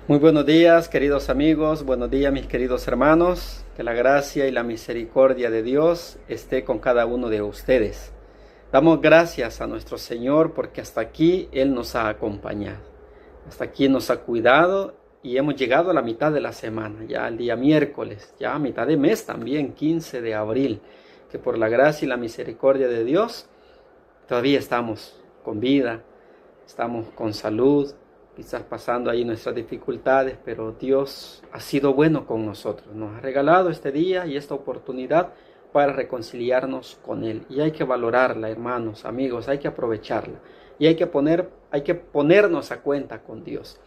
Muy buenos días, queridos amigos, buenos días, mis queridos hermanos. Que la gracia y la misericordia de Dios esté con cada uno de ustedes. Damos gracias a nuestro Señor porque hasta aquí Él nos ha acompañado. Hasta aquí nos ha cuidado y hemos llegado a la mitad de la semana, ya el día miércoles, ya a mitad de mes también, 15 de abril. Que por la gracia y la misericordia de Dios todavía estamos con vida, estamos con salud, quizás pasando ahí nuestras dificultades, pero Dios ha sido bueno con nosotros. Nos ha regalado este día y esta oportunidad para reconciliarnos con Él. Y hay que valorarla, hermanos, amigos, hay que aprovecharla. Y hay que ponernos a cuenta con Dios.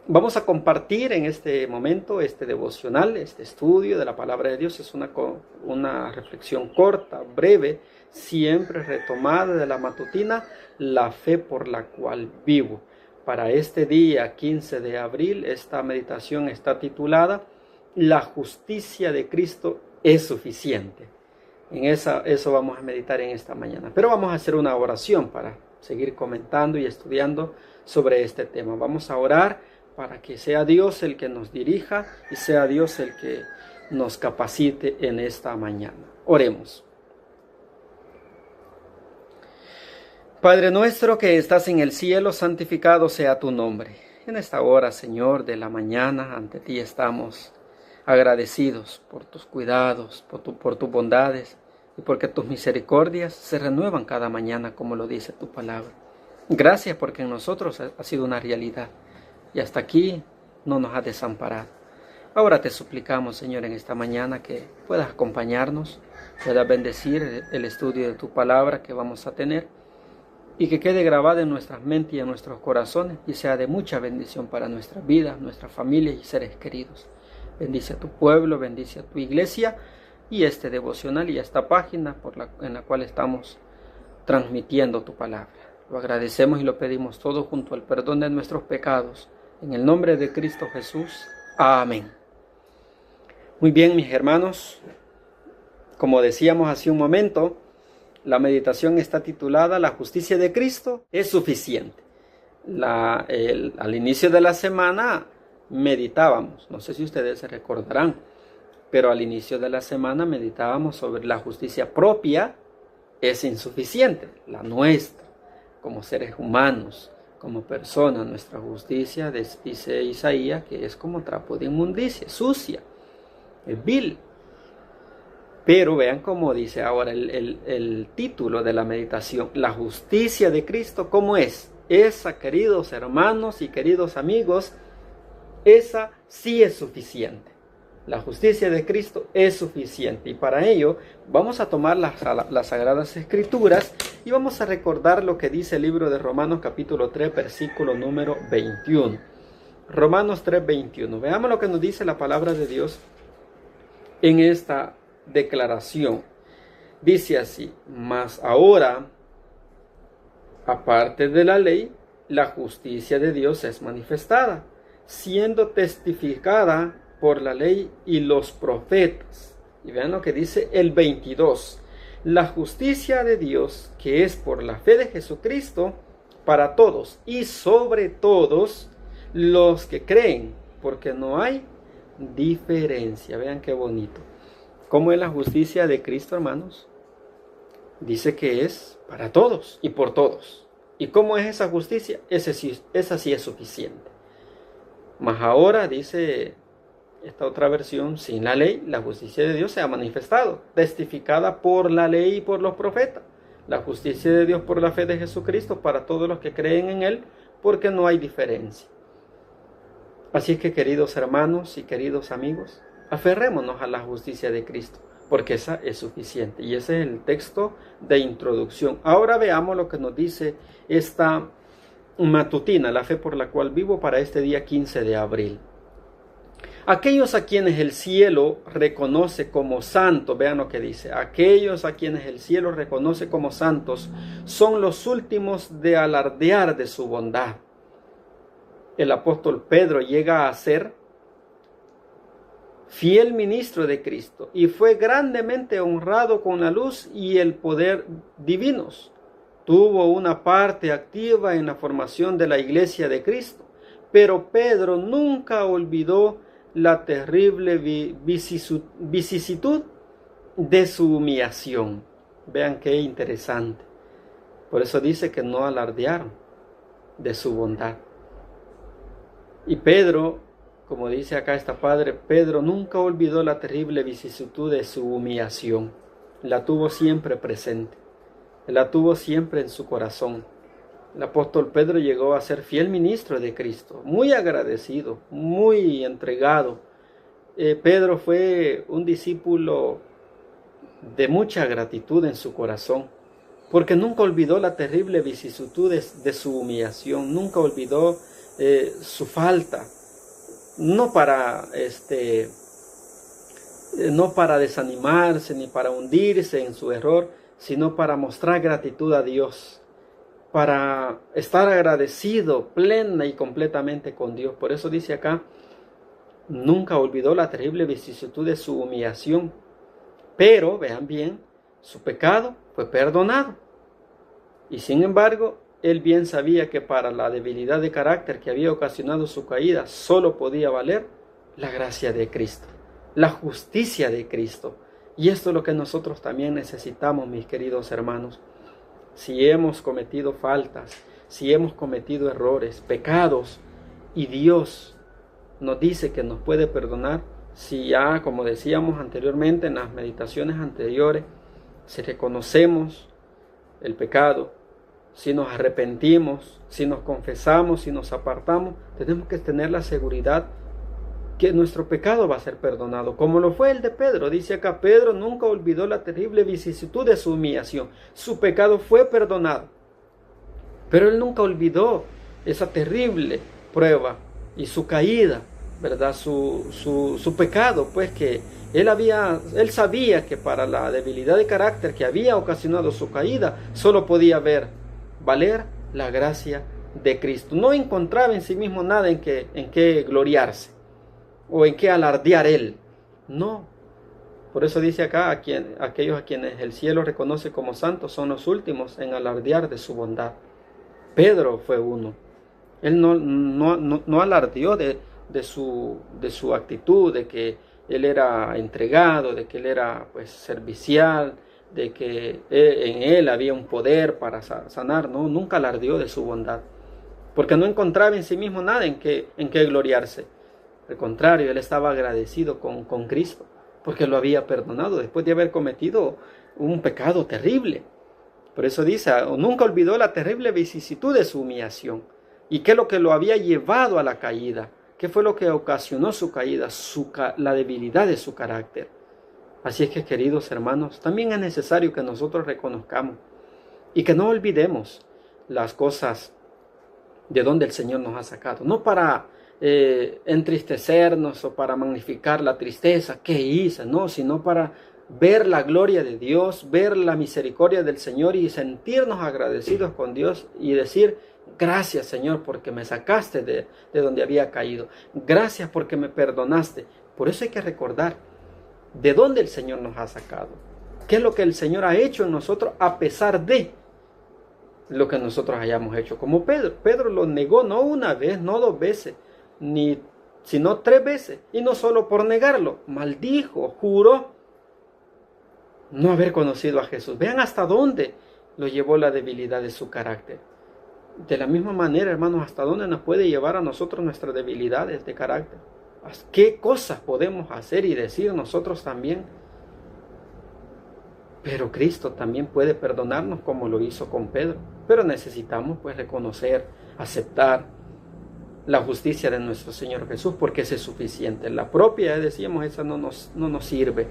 Vamos a compartir en este momento este devocional, este estudio de la palabra de Dios. Es una reflexión corta, breve, siempre retomada de la matutina, la fe por la cual vivo. Para este día 15 de abril, esta meditación está titulada La justicia de Cristo es suficiente. En eso vamos a meditar en esta mañana. Pero vamos a hacer una oración para seguir comentando y estudiando sobre este tema. Vamos a orar para que sea Dios el que nos dirija y sea Dios el que nos capacite en esta mañana. Oremos. Padre nuestro que estás en el cielo, santificado sea tu nombre. En esta hora, Señor, de la mañana, ante ti estamos agradecidos por tus cuidados, por tus bondades y porque tus misericordias se renuevan cada mañana, como lo dice tu palabra. Gracias porque en nosotros ha sido una realidad y hasta aquí no nos has desamparado. Ahora te suplicamos, Señor, en esta mañana que puedas acompañarnos, puedas bendecir el estudio de tu palabra que vamos a tener, y que quede grabada en nuestras mentes y en nuestros corazones y sea de mucha bendición para nuestra vida, nuestra familia y seres queridos. Bendice a tu pueblo, bendice a tu iglesia y este devocional y esta página en la cual estamos transmitiendo tu palabra. Lo agradecemos y lo pedimos todo junto al perdón de nuestros pecados. En el nombre de Cristo Jesús. Amén. Muy bien, mis hermanos. Como decíamos hace un momento, la meditación está titulada La justicia de Cristo es suficiente. Al inicio de la semana meditábamos, no sé si ustedes se recordarán, pero al inicio de la semana meditábamos sobre la justicia propia es insuficiente, la nuestra, como seres humanos, como personas. Nuestra justicia, dice Isaías, que es como trapo de inmundicia, sucia, es vil. Pero vean cómo dice ahora el título de la meditación, la justicia de Cristo, ¿cómo es? Esa, queridos hermanos y queridos amigos, esa sí es suficiente. La justicia de Cristo es suficiente y para ello vamos a tomar las Sagradas Escrituras y vamos a recordar lo que dice el libro de Romanos capítulo 3, versículo número 21. Romanos 3, 21. Veamos lo que nos dice la palabra de Dios en esta declaración. Dice así: mas ahora, aparte de la ley, la justicia de Dios es manifestada, siendo testificada por la ley y los profetas. Y vean lo que dice el 22. La justicia de Dios, que es por la fe de Jesucristo, para todos y sobre todos los que creen, porque no hay diferencia. Vean qué bonito. ¿Cómo es la justicia de Cristo, hermanos? Dice que es para todos y por todos. ¿Y cómo es esa justicia? Esa sí es suficiente. Mas ahora, dice esta otra versión, sin la ley, la justicia de Dios se ha manifestado, testificada por la ley y por los profetas. La justicia de Dios por la fe de Jesucristo para todos los que creen en Él, porque no hay diferencia. Así es que, queridos hermanos y queridos amigos, aferrémonos a la justicia de Cristo, porque esa es suficiente. Y ese es el texto de introducción. Ahora veamos lo que nos dice esta matutina, la fe por la cual vivo, para este día 15 de abril. Aquellos a quienes el cielo reconoce como santos, vean lo que dice, aquellos a quienes el cielo reconoce como santos son los últimos de alardear de su bondad. El apóstol Pedro llega a ser fiel ministro de Cristo y fue grandemente honrado con la luz y el poder divinos. Tuvo una parte activa en la formación de la iglesia de Cristo, Pero Pedro nunca olvidó la terrible vicisitud de su humillación. Vean qué interesante. Por eso dice que no alardearon de su bondad. Y Pedro, como dice acá esta padre, Pedro nunca olvidó la terrible vicisitud de su humillación. La tuvo siempre presente. La tuvo siempre en su corazón. El apóstol Pedro llegó a ser fiel ministro de Cristo, muy agradecido, muy entregado. Pedro fue un discípulo de mucha gratitud en su corazón, porque nunca olvidó la terrible vicisitud de su humillación, nunca olvidó su falta, no para desanimarse ni para hundirse en su error, sino para mostrar gratitud a Dios, para estar agradecido plena y completamente con Dios. Por eso dice acá, nunca olvidó la terrible vicisitud de su humillación, pero, vean bien, su pecado fue perdonado. Y sin embargo, él bien sabía que para la debilidad de carácter que había ocasionado su caída, solo podía valer la gracia de Cristo, la justicia de Cristo. Y esto es lo que nosotros también necesitamos, mis queridos hermanos. Si hemos cometido faltas, si hemos cometido errores, pecados, y Dios nos dice que nos puede perdonar, si ya, como decíamos anteriormente en las meditaciones anteriores, si reconocemos el pecado, si nos arrepentimos, si nos confesamos, si nos apartamos, tenemos que tener la seguridad que nuestro pecado va a ser perdonado, como lo fue el de Pedro. Dice acá, Pedro nunca olvidó la terrible vicisitud de su humillación. Su pecado fue perdonado, pero él nunca olvidó esa terrible prueba y su caída, ¿verdad? Su pecado, pues que él sabía que para la debilidad de carácter que había ocasionado su caída, solo podía valer la gracia de Cristo. No encontraba en sí mismo nada en que gloriarse o en qué alardear él. No. Por eso dice acá, aquellos a quienes el cielo reconoce como santos son los últimos en alardear de su bondad. Pedro fue uno. Él no alardeó de su actitud, de que él era entregado, de que él era pues servicial, de que en él había un poder para sanar. No, nunca alardeó de su bondad, porque no encontraba en sí mismo nada en que gloriarse. Al contrario, él estaba agradecido con Cristo, porque lo había perdonado después de haber cometido un pecado terrible. Por eso dice, nunca olvidó la terrible vicisitud de su humillación. ¿Y qué es lo que lo había llevado a la caída? ¿Qué fue lo que ocasionó su caída? La debilidad de su carácter. Así es que, queridos hermanos, también es necesario que nosotros reconozcamos y que no olvidemos las cosas de donde el Señor nos ha sacado. No para entristecernos o para magnificar la tristeza que hice, no, sino para ver la gloria de Dios, ver la misericordia del Señor y sentirnos agradecidos con Dios y decir, gracias Señor porque me sacaste de donde había caído, gracias porque me perdonaste. Por eso hay que recordar de dónde el Señor nos ha sacado, qué es lo que el Señor ha hecho en nosotros a pesar de lo que nosotros hayamos hecho. Como Pedro lo negó no una vez, no dos veces, sino 3 veces, y no solo por negarlo, maldijo, juró no haber conocido a Jesús. Vean hasta dónde lo llevó la debilidad de su carácter. De la misma manera, hermanos, hasta dónde nos puede llevar a nosotros nuestras debilidades de carácter. ¿Qué cosas podemos hacer y decir nosotros también? Pero Cristo también puede perdonarnos como lo hizo con Pedro. Pero necesitamos pues reconocer, aceptar la justicia de nuestro Señor Jesús, porque ese es suficiente. La propia, decíamos, esa no nos sirve.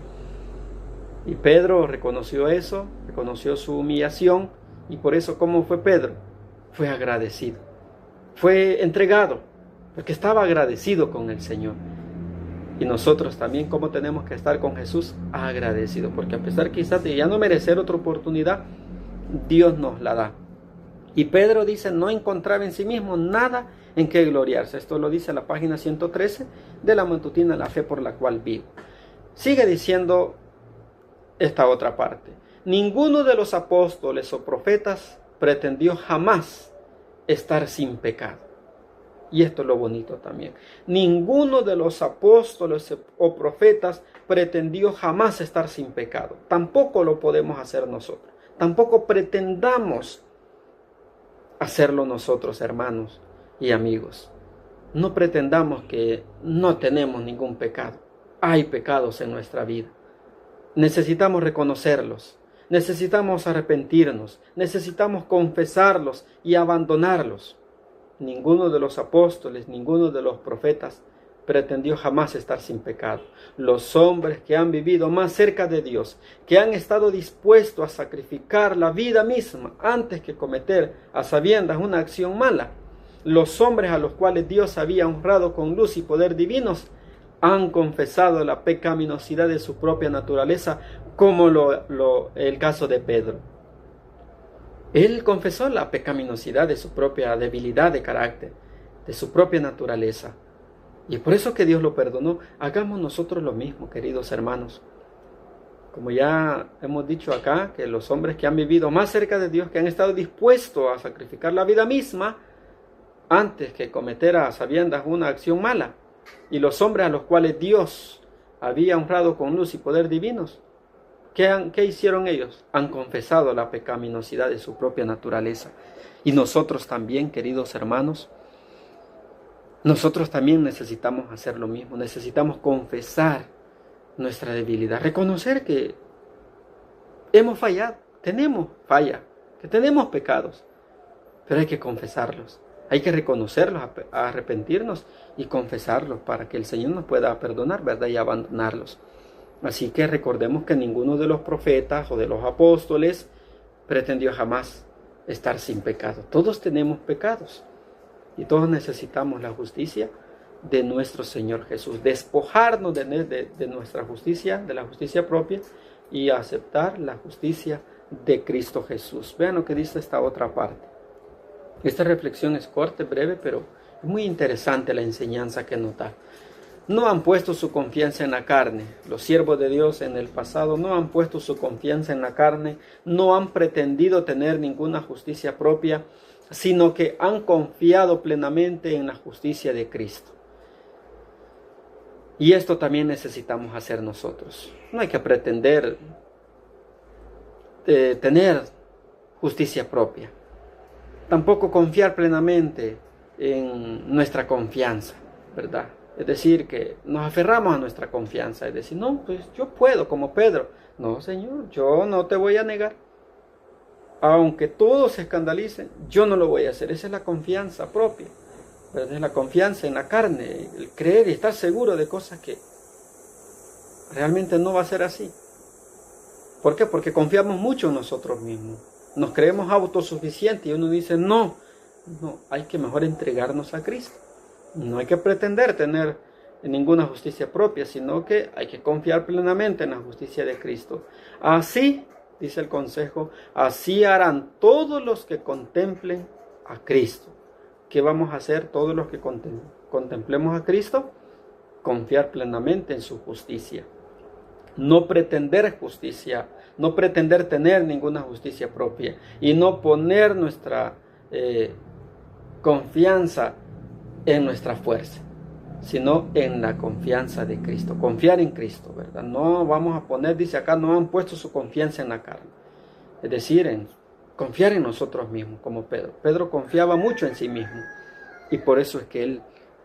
Y Pedro reconoció eso, reconoció su humillación, y por eso, ¿cómo fue Pedro? Fue agradecido, fue entregado, porque estaba agradecido con el Señor. Y nosotros también, ¿cómo tenemos que estar con Jesús? Agradecidos, porque a pesar quizás de ya no merecer otra oportunidad, Dios nos la da. Y Pedro dice, no encontraba en sí mismo nada en que gloriarse. Esto lo dice la página 113 de la matutina La Fe por la cual vivo. Sigue diciendo esta otra parte. Ninguno de los apóstoles o profetas pretendió jamás estar sin pecado. Y esto es lo bonito también. Ninguno de los apóstoles o profetas pretendió jamás estar sin pecado. Tampoco lo podemos hacer nosotros. Tampoco pretendamos hacerlo nosotros, hermanos y amigos. No pretendamos que no tenemos ningún pecado. Hay pecados en nuestra vida. Necesitamos reconocerlos. Necesitamos arrepentirnos. Necesitamos confesarlos y abandonarlos. Ninguno de los apóstoles, ninguno de los profetas pretendió jamás estar sin pecado. Los hombres que han vivido más cerca de Dios, que han estado dispuestos a sacrificar la vida misma antes que cometer a sabiendas una acción mala, los hombres a los cuales Dios había honrado con luz y poder divinos, han confesado la pecaminosidad de su propia naturaleza, como el caso de Pedro. Él confesó la pecaminosidad de su propia debilidad de carácter, de su propia naturaleza. Y por eso que Dios lo perdonó. Hagamos nosotros lo mismo, queridos hermanos. Como ya hemos dicho acá, que los hombres que han vivido más cerca de Dios, que han estado dispuestos a sacrificar la vida misma antes que cometer a sabiendas una acción mala, y los hombres a los cuales Dios había honrado con luz y poder divinos, ¿qué hicieron ellos? Han confesado la pecaminosidad de su propia naturaleza. Y nosotros también, queridos hermanos, nosotros también necesitamos hacer lo mismo. Necesitamos confesar nuestra debilidad, reconocer que hemos fallado, tenemos falla, que tenemos pecados, pero hay que confesarlos. Hay que reconocerlos, arrepentirnos y confesarlos para que el Señor nos pueda perdonar, ¿verdad? Y abandonarlos. Así que recordemos que ninguno de los profetas o de los apóstoles pretendió jamás estar sin pecado. Todos tenemos pecados y todos necesitamos la justicia de nuestro Señor Jesús. Despojarnos de nuestra justicia, de la justicia propia, y aceptar la justicia de Cristo Jesús. Vean lo que dice esta otra parte. Esta reflexión es corta, breve, pero es muy interesante la enseñanza que nos da. No han puesto su confianza en la carne. Los siervos de Dios en el pasado no han puesto su confianza en la carne, no han pretendido tener ninguna justicia propia, sino que han confiado plenamente en la justicia de Cristo. Y esto también necesitamos hacer nosotros. No hay que pretender tener justicia propia. Tampoco confiar plenamente en nuestra confianza, ¿verdad? Es decir, que nos aferramos a nuestra confianza. Es decir, no, pues yo puedo, como Pedro. No, Señor, yo no te voy a negar. Aunque todos se escandalicen, yo no lo voy a hacer. Esa es la confianza propia, ¿verdad? Es la confianza en la carne, el creer y estar seguro de cosas que realmente no va a ser así. ¿Por qué? Porque confiamos mucho en nosotros mismos. Nos creemos autosuficientes y uno dice, no, hay que mejor entregarnos a Cristo. No hay que pretender tener ninguna justicia propia, sino que hay que confiar plenamente en la justicia de Cristo. Así, dice el consejo, así harán todos los que contemplen a Cristo. ¿Qué vamos a hacer todos los que contemplemos a Cristo? Confiar plenamente en su justicia. No pretender justicia, no pretender tener ninguna justicia propia y no poner nuestra confianza en nuestra fuerza, sino en la confianza de Cristo. Confiar en Cristo, ¿verdad? No vamos a poner, dice acá, no han puesto su confianza en la carne. Es decir, en confiar en nosotros mismos, como Pedro. Pedro confiaba mucho en sí mismo y por eso es que él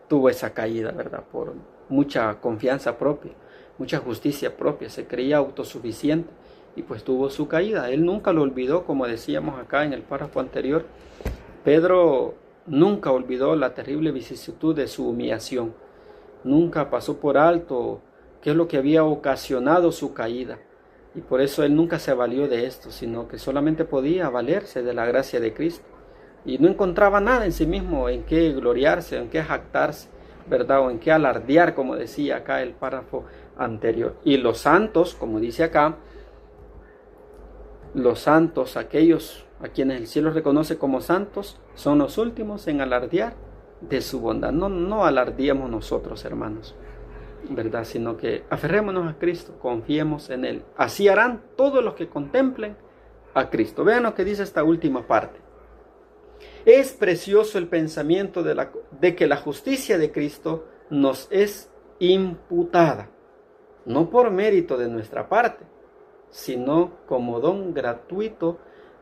tuvo esa caída, ¿verdad? Por mucha confianza propia, mucha justicia propia, se creía autosuficiente y pues tuvo su caída. Él nunca lo olvidó, como decíamos acá en el párrafo anterior. Pedro nunca olvidó la terrible vicisitud de su humillación. Nunca pasó por alto qué es lo que había ocasionado su caída. Y por eso él nunca se valió de esto, sino que solamente podía valerse de la gracia de Cristo. Y no encontraba nada en sí mismo en qué gloriarse, en qué jactarse, ¿verdad? O en qué alardear, como decía acá el párrafo anterior. Y los santos, como dice acá, los santos, aquellos a quienes el cielo reconoce como santos, son los últimos en alardear de su bondad. No alardeemos nosotros, hermanos, ¿verdad? Sino que aferrémonos a Cristo, confiemos en Él. Así harán todos los que contemplen a Cristo. Vean lo que dice esta última parte. Es precioso el pensamiento de que la justicia de Cristo nos es imputada, no por mérito de nuestra parte, sino como don gratuito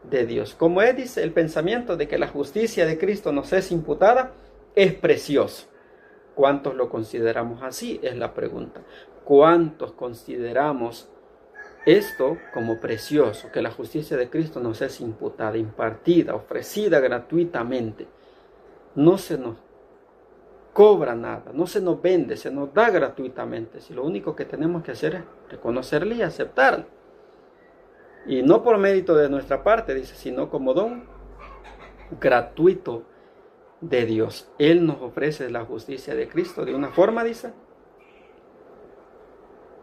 de Dios. Como él dice, el pensamiento de que la justicia de Cristo nos es imputada es precioso. ¿Cuántos lo consideramos así? Es la pregunta. ¿Cuántos consideramos esto como precioso, que la justicia de Cristo nos es imputada, impartida, ofrecida gratuitamente? No se nos cobra nada, no se nos vende, se nos da gratuitamente. Si lo único que tenemos que hacer es reconocerle y aceptarlo. Y no por mérito de nuestra parte, dice, sino como don gratuito de Dios. Él nos ofrece la justicia de Cristo de una forma, dice,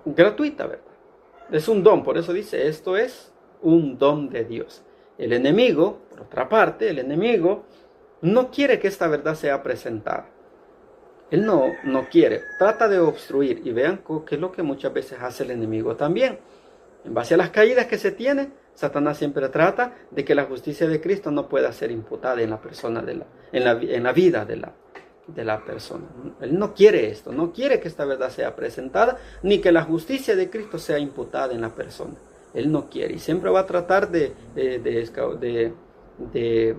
gratuita, ¿verdad? Es un don, por eso dice, esto es un don de Dios. El enemigo, por otra parte, el enemigo no quiere que esta verdad sea presentada. Él no quiere, trata de obstruir. Y vean qué es lo que muchas veces hace el enemigo también. En base a las caídas que se tiene, Satanás siempre trata de que la justicia de Cristo no pueda ser imputada en la persona, en la vida de la persona. Él no quiere esto, no quiere que esta verdad sea presentada, ni que la justicia de Cristo sea imputada en la persona. Él no quiere y siempre va a tratar de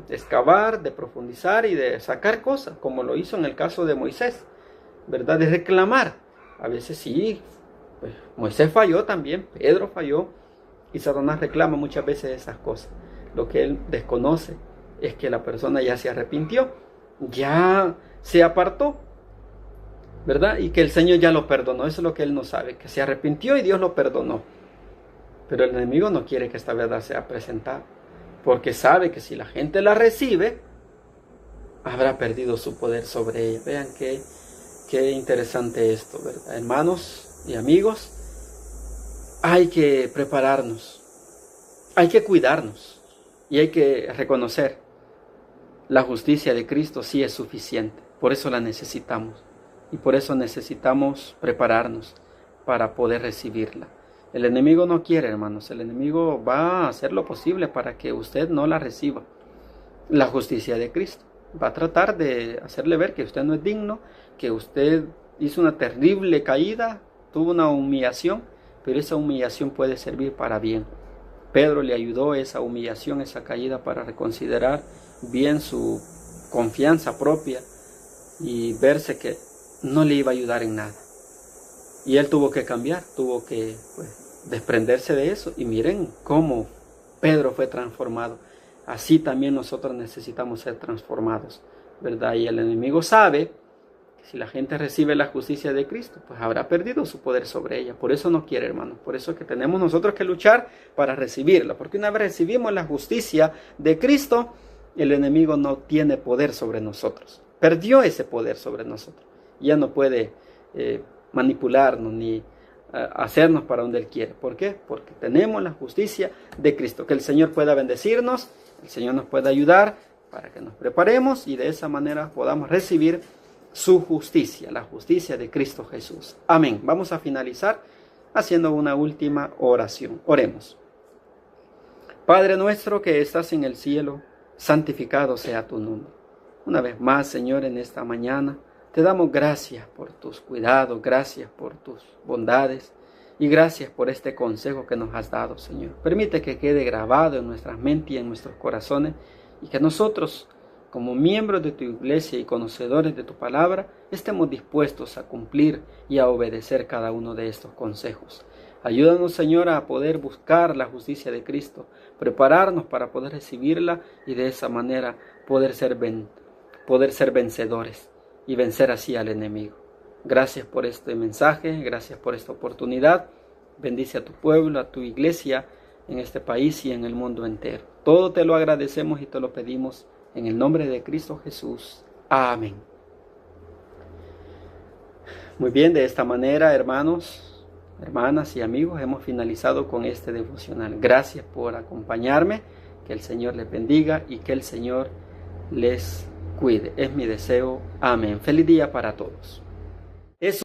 excavar, de profundizar y de sacar cosas, como lo hizo en el caso de Moisés, ¿verdad? De reclamar. A veces sí, pues Moisés falló también, Pedro falló, y Satanás reclama muchas veces esas cosas. Lo que él desconoce es que la persona ya se arrepintió, ya se apartó, ¿verdad? Y que el Señor ya lo perdonó. Eso es lo que él no sabe, que se arrepintió y Dios lo perdonó. Pero el enemigo no quiere que esta verdad sea presentada, porque sabe que si la gente la recibe, habrá perdido su poder sobre ella. Vean qué interesante esto, ¿verdad? Hermanos y amigos, hay que prepararnos, hay que cuidarnos y hay que reconocer la justicia de Cristo sí es suficiente. Por eso la necesitamos y por eso necesitamos prepararnos para poder recibirla. El enemigo no quiere, hermanos, el enemigo va a hacer lo posible para que usted no la reciba, la justicia de Cristo. Va a tratar de hacerle ver que usted no es digno, que usted hizo una terrible caída, tuvo una humillación, pero esa humillación puede servir para bien. Pedro le ayudó esa humillación, esa caída, para reconsiderar bien su confianza propia y verse que no le iba a ayudar en nada. Y él tuvo que cambiar, tuvo que desprenderse de eso. Y miren cómo Pedro fue transformado. Así también nosotros necesitamos ser transformados, ¿verdad? Y el enemigo sabe que si la gente recibe la justicia de Cristo, pues habrá perdido su poder sobre ella. Por eso no quiere, hermanos. Por eso es que tenemos nosotros que luchar para recibirla. Porque una vez recibimos la justicia de Cristo, el enemigo no tiene poder sobre nosotros. Perdió ese poder sobre nosotros. Ya no puede manipularnos ni hacernos para donde Él quiere. ¿Por qué? Porque tenemos la justicia de Cristo. Que el Señor pueda bendecirnos, el Señor nos pueda ayudar para que nos preparemos y de esa manera podamos recibir su justicia, la justicia de Cristo Jesús. Amén. Vamos a finalizar haciendo una última oración. Oremos. Padre nuestro que estás en el cielo, santificado sea tu nombre. Una vez más, Señor, en esta mañana, te damos gracias por tus cuidados, gracias por tus bondades y gracias por este consejo que nos has dado, Señor. Permite que quede grabado en nuestras mentes y en nuestros corazones y que nosotros, como miembros de tu iglesia y conocedores de tu palabra, estemos dispuestos a cumplir y a obedecer cada uno de estos consejos. Ayúdanos, Señor, a poder buscar la justicia de Cristo, prepararnos para poder recibirla y de esa manera poder ser vencedores y vencer así al enemigo. Gracias por este mensaje, gracias por esta oportunidad. Bendice a tu pueblo, a tu iglesia en este país y en el mundo entero. Todo te lo agradecemos y te lo pedimos en el nombre de Cristo Jesús. Amén. Muy bien, de esta manera, hermanos, hermanas y amigos, hemos finalizado con este devocional. Gracias por acompañarme. Que el Señor les bendiga y que el Señor les cuide. Es mi deseo. Amén. Feliz día para todos. Eso.